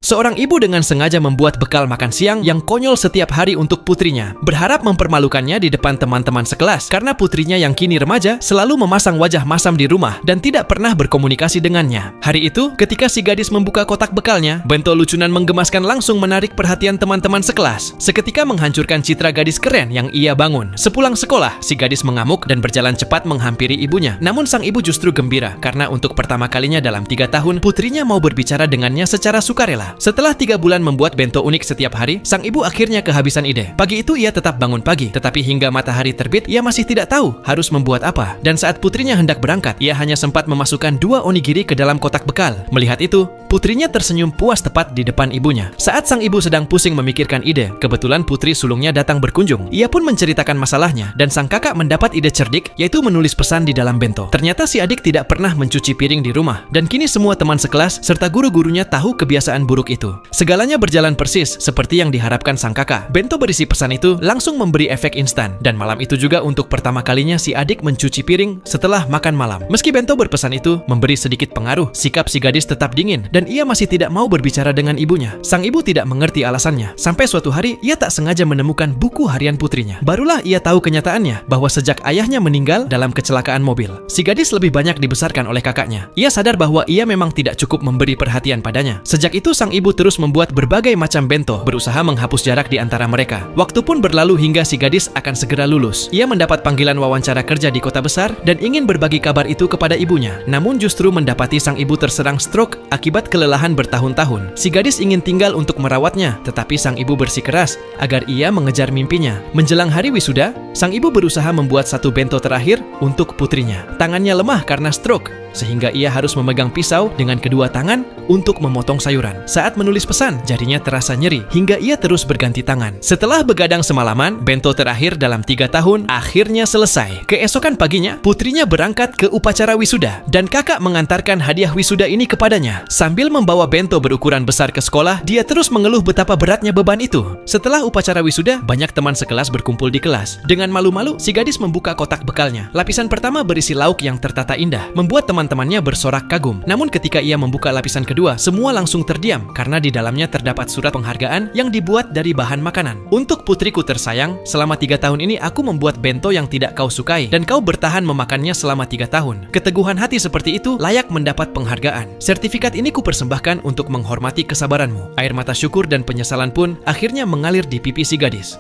Seorang ibu dengan sengaja membuat bekal makan siang yang konyol setiap hari untuk putrinya, berharap mempermalukannya di depan teman-teman sekelas karena putrinya yang kini remaja selalu memasang wajah masam di rumah dan tidak pernah berkomunikasi dengannya. Hari itu, ketika si gadis membuka kotak bekalnya, bento lucunan menggemaskan langsung menarik perhatian teman-teman sekelas. Seketika menghancurkan citra gadis keren yang ia bangun. Sepulang sekolah, si gadis mengamuk dan berjalan cepat menghampiri ibunya. Namun sang ibu justru gembira karena untuk pertama kalinya dalam 3 tahun, putrinya mau berbicara dengannya secara sukarela. Setelah 3 bulan membuat bento unik setiap hari, sang ibu akhirnya kehabisan ide. Pagi itu ia tetap bangun pagi, tetapi hingga matahari terbit, ia masih tidak tahu harus membuat apa. Dan saat putrinya hendak berangkat, ia hanya sempat memasukkan 2 onigiri ke dalam kotak bekal. Melihat itu, putrinya tersenyum puas tepat di depan ibunya. Saat sang ibu sedang pusing memikirkan ide, kebetulan putri sulungnya datang berkunjung. Ia pun menceritakan masalahnya, dan sang kakak mendapat ide cerdik, yaitu menulis pesan di dalam bento. Ternyata si adik tidak pernah mencuci piring di rumah, dan kini semua teman sekelas serta guru-gurunya tahu kebiasaan buruk itu. Segalanya berjalan persis seperti yang diharapkan sang kakak. Bento berisi pesan itu langsung memberi efek instan, dan malam itu juga untuk pertama kalinya si adik mencuci piring setelah makan malam. Meski bento berpesan itu memberi sedikit pengaruh, sikap si gadis tetap dingin, dan ia masih tidak mau berbicara dengan ibunya. Sang ibu tidak mengerti alasannya. Sampai suatu hari, ia tak sengaja menemukan buku harian putrinya. Barulah ia tahu kenyataannya bahwa sejak ayahnya meninggal dalam kecelakaan mobil, si gadis lebih banyak dibesarkan oleh kakaknya. Ia sadar bahwa ia memang tidak cukup memberi perhatian padanya. Sejak itu sang ibu terus membuat berbagai macam bento, berusaha menghapus jarak di antara mereka. Waktu pun berlalu hingga si gadis akan segera lulus. Ia mendapat panggilan wawancara kerja di kota besar dan ingin berbagi kabar itu kepada ibunya. Namun justru mendapati sang ibu terserang stroke akibat kelelahan bertahun-tahun. Si gadis ingin tinggal untuk merawatnya, tetapi sang ibu bersikeras agar ia mengejar mimpinya. Menjelang hari wisuda, sang ibu berusaha membuat satu bento terakhir untuk putrinya. Tangannya lemah karena stroke, sehingga ia harus memegang pisau dengan kedua tangan untuk memotong sayuran. Saat menulis pesan, jarinya terasa nyeri hingga ia terus berganti tangan. Setelah begadang semalaman, bento terakhir dalam 3 tahun akhirnya selesai. Keesokan paginya, putrinya berangkat ke upacara wisuda dan kakak mengantarkan hadiah wisuda ini kepadanya. Sambil membawa bento berukuran besar ke sekolah, dia terus mengeluh betapa beratnya beban itu. Setelah upacara wisuda, banyak teman sekelas berkumpul di kelas. Dengan malu-malu, si gadis membuka kotak bekalnya. Lapisan pertama berisi lauk yang tertata indah, membuat teman-temannya bersorak kagum. Namun ketika ia membuka lapisan kedua, semua langsung terdiam karena di dalamnya terdapat surat penghargaan yang dibuat dari bahan makanan. Untuk putriku tersayang, selama 3 tahun ini aku membuat bento yang tidak kau sukai dan kau bertahan memakannya selama 3 tahun. Keteguhan hati seperti itu layak mendapat penghargaan. Sertifikat ini kupersembahkan untuk menghormati kesabaranmu. Air mata syukur dan penyesalan pun akhirnya mengalir di pipi si gadis.